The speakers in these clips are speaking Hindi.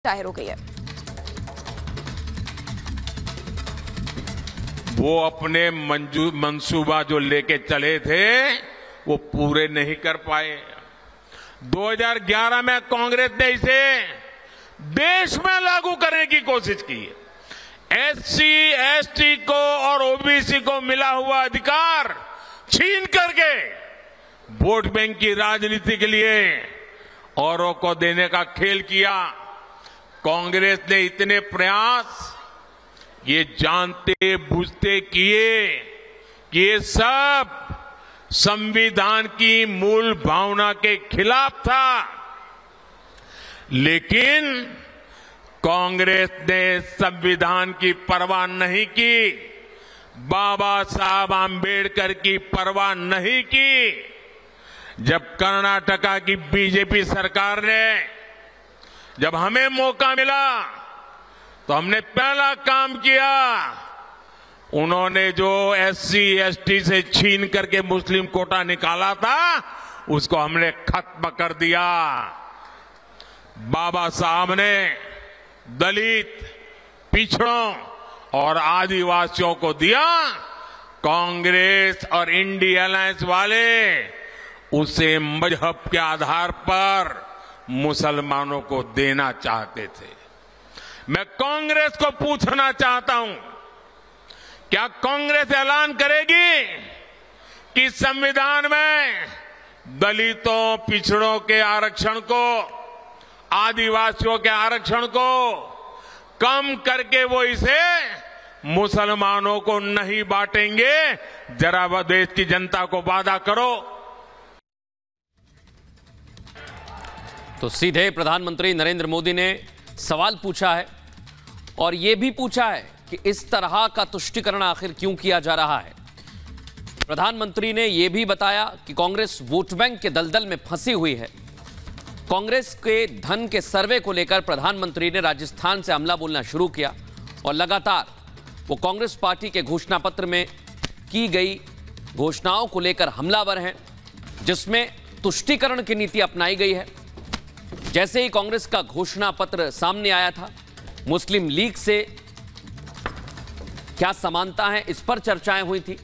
जाहिर हो गई है। वो अपने मंसूबा जो लेके चले थे वो पूरे नहीं कर पाए। 2011 में कांग्रेस ने इसे देश में लागू करने की कोशिश की। एससी, एसटी को और ओबीसी को मिला हुआ अधिकार छीन करके वोट बैंक की राजनीति के लिए औरों को देने का खेल किया। कांग्रेस ने इतने प्रयास ये जानते बूझते किए कि ये सब संविधान की मूल भावना के खिलाफ था, लेकिन कांग्रेस ने संविधान की परवाह नहीं की, बाबा साहब आंबेडकर की परवाह नहीं की। जब कर्नाटका की बीजेपी सरकार ने जब हमें मौका मिला तो हमने पहला काम किया, उन्होंने जो एससी, एसटी से छीन करके मुस्लिम कोटा निकाला था उसको हमने खत्म कर दिया। बाबा साहब ने दलित, पिछड़ों और आदिवासियों को दिया, कांग्रेस और इंडिया अलायंस वाले उसे मजहब के आधार पर मुसलमानों को देना चाहते थे। मैं कांग्रेस को पूछना चाहता हूं, क्या कांग्रेस ऐलान करेगी कि संविधान में दलितों, पिछड़ों के आरक्षण को, आदिवासियों के आरक्षण को कम करके वो इसे मुसलमानों को नहीं बांटेंगे? जरा वह देश की जनता को वादा करो। तो सीधे प्रधानमंत्री नरेंद्र मोदी ने सवाल पूछा है और यह भी पूछा है कि इस तरह का तुष्टीकरण आखिर क्यों किया जा रहा है। प्रधानमंत्री ने यह भी बताया कि कांग्रेस वोट बैंक के दलदल में फंसी हुई है। कांग्रेस के धन के सर्वे को लेकर प्रधानमंत्री ने राजस्थान से हमला बोलना शुरू किया और लगातार वो कांग्रेस पार्टी के घोषणा पत्र में की गई घोषणाओं को लेकर हमलावर हैं, जिसमें तुष्टीकरण की नीति अपनाई गई है। जैसे ही कांग्रेस का घोषणा पत्र सामने आया था, मुस्लिम लीग से क्या समानता है इस पर चर्चाएं हुई थी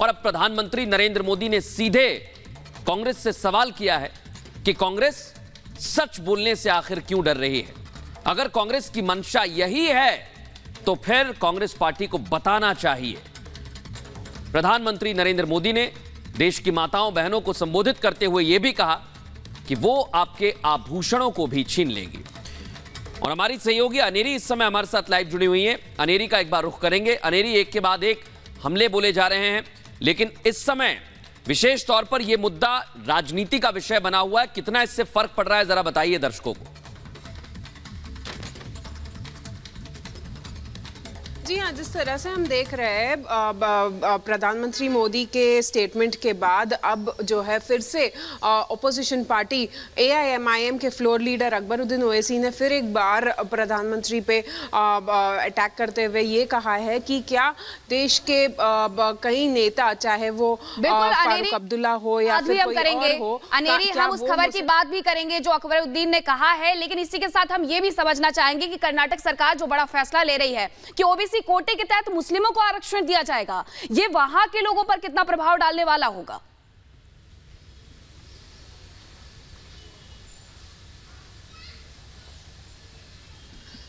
और अब प्रधानमंत्री नरेंद्र मोदी ने सीधे कांग्रेस से सवाल किया है कि कांग्रेस सच बोलने से आखिर क्यों डर रही है। अगर कांग्रेस की मंशा यही है तो फिर कांग्रेस पार्टी को बताना चाहिए। प्रधानमंत्री नरेंद्र मोदी ने देश की माताओं बहनों को संबोधित करते हुए यह भी कहा कि वो आपके आभूषणों को भी छीन लेंगी। और हमारी सहयोगी अनेरी इस समय हमारे साथ लाइव जुड़ी हुई हैं। अनेरी का एक बार रुख करेंगे। अनेरी, एक के बाद एक हमले बोले जा रहे हैं, लेकिन इस समय विशेष तौर पर यह मुद्दा राजनीति का विषय बना हुआ है। कितना इससे फर्क पड़ रहा है, जरा बताइए दर्शकों को। जी हाँ, जिस तरह से हम देख रहे हैं प्रधानमंत्री मोदी के स्टेटमेंट के बाद अब जो है फिर से ओपोजिशन पार्टी AIMIM के फ्लोर लीडर अकबरुद्दीन ओवैसी ने फिर एक बार प्रधानमंत्री पे अटैक करते हुए ये कहा है कि क्या देश के कई नेता, चाहे वो फारूक अब्दुल्ला हो या फिर कोई और हो, अनेरी हम उस खबर की बात भी करेंगे जो अकबरुद्दीन ने कहा है, लेकिन इसी के साथ हम ये भी समझना चाहेंगे कि कर्नाटक सरकार जो बड़ा फैसला ले रही है कि ओबीसी कोटे के तहत मुस्लिमों को आरक्षण दिया जाएगा, ये वहां के लोगों पर कितना प्रभाव डालने वाला होगा?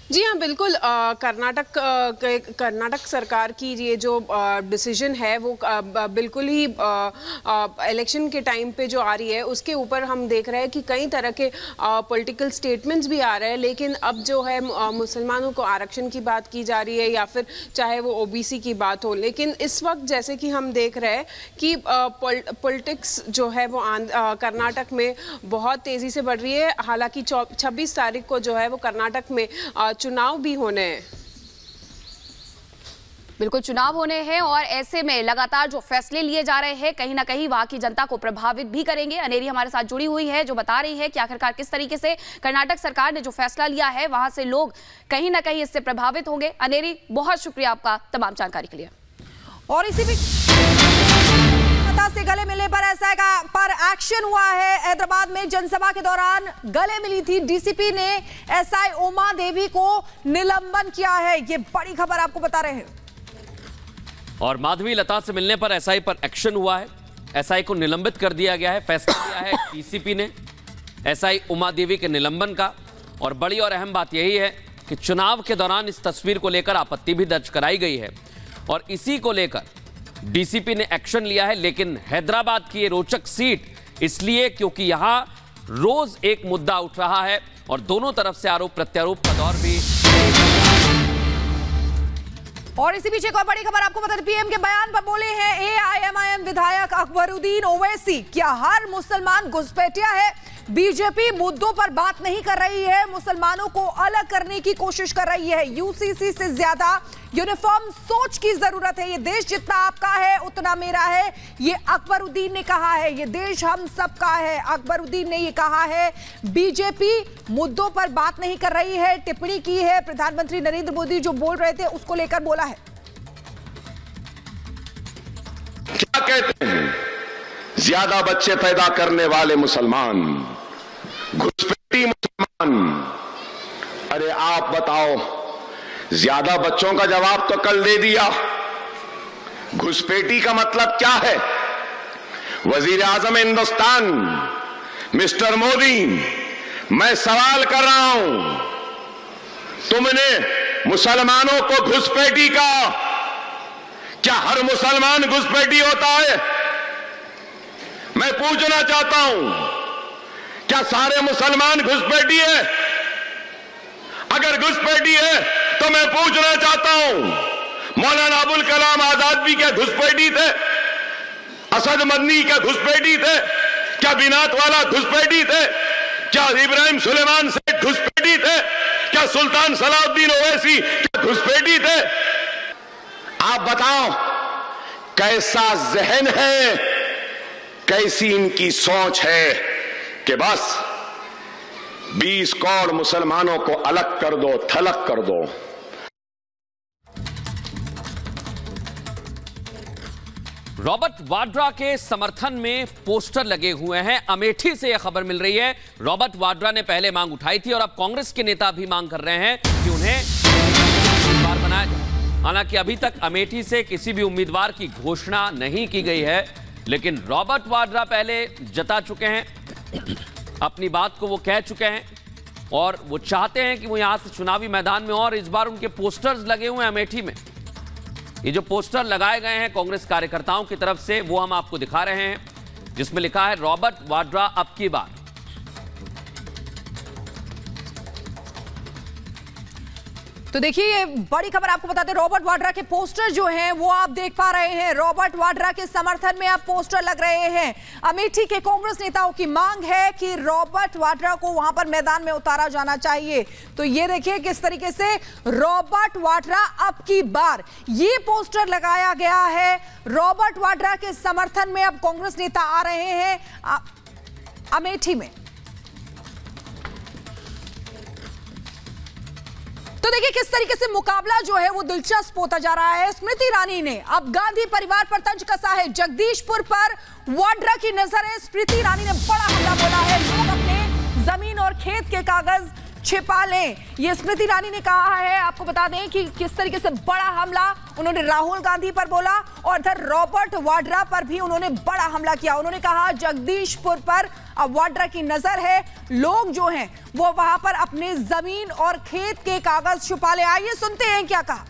जी हाँ, बिल्कुल। कर्नाटक सरकार की ये जो डिसीजन है वो बिल्कुल ही इलेक्शन के टाइम पे जो आ रही है उसके ऊपर हम देख रहे हैं कि कई तरह के पॉलिटिकल स्टेटमेंट्स भी आ रहे हैं, लेकिन अब जो है मुसलमानों को आरक्षण की बात की जा रही है या फिर चाहे वो ओबीसी की बात हो। लेकिन इस वक्त जैसे कि हम देख रहे हैं कि पॉलिटिक्स जो है वो कर्नाटक में बहुत तेज़ी से बढ़ रही है। हालांकि 26 तारीख को जो है वो कर्नाटक में चुनाव भी होने हैं। बिल्कुल, चुनाव होने हैं और ऐसे में लगातार जो फैसले लिए जा रहे हैं कहीं ना कहीं वहां की जनता को प्रभावित भी करेंगे। अनेरी हमारे साथ जुड़ी हुई है जो बता रही है कि आखिरकार किस तरीके से कर्नाटक सरकार ने जो फैसला लिया है वहां से लोग कहीं ना कहीं इससे प्रभावित होंगे। अनेरी, बहुत शुक्रिया आपका तमाम जानकारी के लिए। और इसी भी लता से गले मिलने पर एसआई पर एक्शन हुआ है। हैदराबाद में जनसभा के दौरान गले मिली थी डीसीपी ने एसआई उमा देवी को निलंबन किया है। ये बड़ी खबर आपको बता रहे हैं। और माधवी लता से मिलने पर एसआई पर एक्शन हुआ है। एसआई को निलंबित कर दिया गया है। फैसला लिया है डीसीपी ने एसआई उमा देवी के निलंबन का। और बड़ी और अहम बात यही है कि चुनाव के दौरान इस तस्वीर को लेकर आपत्ति भी दर्ज कराई गई है और इसी को लेकर डीसीपी ने एक्शन लिया है। लेकिन हैदराबाद की ये रोचक सीट इसलिए क्योंकि यहां रोज एक मुद्दा उठ रहा है और दोनों तरफ से आरोप प्रत्यारोप का दौर भी। और इसी बीच एक और बड़ी खबर आपको बता दें, पीएम के बयान पर बोले हैं एआईएमआईएम विधायक अकबरुद्दीन ओवैसी, क्या हर मुसलमान घुसपैठिया है? बीजेपी मुद्दों पर बात नहीं कर रही है, मुसलमानों को अलग करने की कोशिश कर रही है। यूसीसी से ज्यादा यूनिफॉर्म सोच की जरूरत है। ये देश जितना आपका है उतना मेरा है, ये अकबरुद्दीन ने कहा है। ये देश हम सबका है, अकबरुद्दीन ने ये कहा है। बीजेपी मुद्दों पर बात नहीं कर रही है, टिप्पणी की है। प्रधानमंत्री नरेंद्र मोदी जो बोल रहे थे उसको लेकर बोला है। क्या कहते हैं? ज्यादा बच्चे पैदा करने वाले मुसलमान, घुसपैठी मुसलमान। अरे आप बताओ, ज्यादा बच्चों का जवाब तो कल दे दिया। घुसपैठी का मतलब क्या है? वजीर आजम हिंदुस्तान मिस्टर मोदी, मैं सवाल कर रहा हूं, तुमने मुसलमानों को घुसपैठी कहा, क्या हर मुसलमान घुसपैठी होता है? मैं पूछना चाहता हूं, क्या सारे मुसलमान घुसपैठी है? अगर घुसपैठी है तो मैं पूछना चाहता हूं, मौलाना अबुल कलाम आजाद भी क्या घुसपैठी थे? असद मदनी क्या घुसपैठी थे? क्या बिनात वाला घुसपैठी थे? क्या इब्राहिम सुलेमान सेठ घुसपैठी थे? क्या सुल्तान सलाउद्दीन ओवैसी क्या घुसपैठी थे? आप बताओ, कैसा जहन है, कैसी इनकी सोच है कि बस 20 करोड़ मुसलमानों को अलग कर दो, थलग कर दो। रॉबर्ट वाड्रा के समर्थन में पोस्टर लगे हुए हैं। अमेठी से यह खबर मिल रही है। रॉबर्ट वाड्रा ने पहले मांग उठाई थी और अब कांग्रेस के नेता भी मांग कर रहे हैं कि उन्हें उम्मीदवार बनाया जाए। हालांकि अभी तक अमेठी से किसी भी उम्मीदवार की घोषणा नहीं की गई है, लेकिन रॉबर्ट वाड्रा पहले जता चुके हैं, अपनी बात को वो कह चुके हैं और वो चाहते हैं कि वो यहां से चुनावी मैदान में। और इस बार उनके पोस्टर्स लगे हुए हैं अमेठी में। ये जो पोस्टर लगाए गए हैं कांग्रेस कार्यकर्ताओं की तरफ से, वो हम आपको दिखा रहे हैं, जिसमें लिखा है रॉबर्ट वाड्रा अब की बार। तो देखिए, ये बड़ी खबर आपको बताते हैं, रॉबर्ट वाड्रा के पोस्टर जो हैं वो आप देख पा रहे हैं। रॉबर्ट वाड्रा के समर्थन में अब पोस्टर लग रहे हैं। अमेठी के कांग्रेस नेताओं की मांग है कि रॉबर्ट वाड्रा को वहां पर मैदान में उतारा जाना चाहिए। तो ये देखिए किस तरीके से रॉबर्ट वाड्रा अब की बार, ये पोस्टर लगाया गया है। रॉबर्ट वाड्रा के समर्थन में अब कांग्रेस नेता आ रहे हैं अमेठी में। तो देखिए किस तरीके से मुकाबला जो है वो दिलचस्प होता जा रहा है। स्मृति ईरानी ने अब गांधी परिवार पर तंज कसा है। जगदीशपुर पर वाड्रा की नजर है। स्मृति ईरानी ने बड़ा हमला बोला है, लोग अपने जमीन और खेत के कागज छिपा लें, ये स्मृति ईरानी ने कहा है। आपको बता दें कि किस तरीके से बड़ा हमला उन्होंने राहुल गांधी पर बोला और इधर रॉबर्ट वाड्रा पर भी उन्होंने बड़ा हमला किया। उन्होंने कहा जगदीशपुर पर अब वाड्रा की नजर है, लोग जो हैं वो वहां पर अपने जमीन और खेत के कागज छुपा ले। आइए सुनते हैं क्या कहा।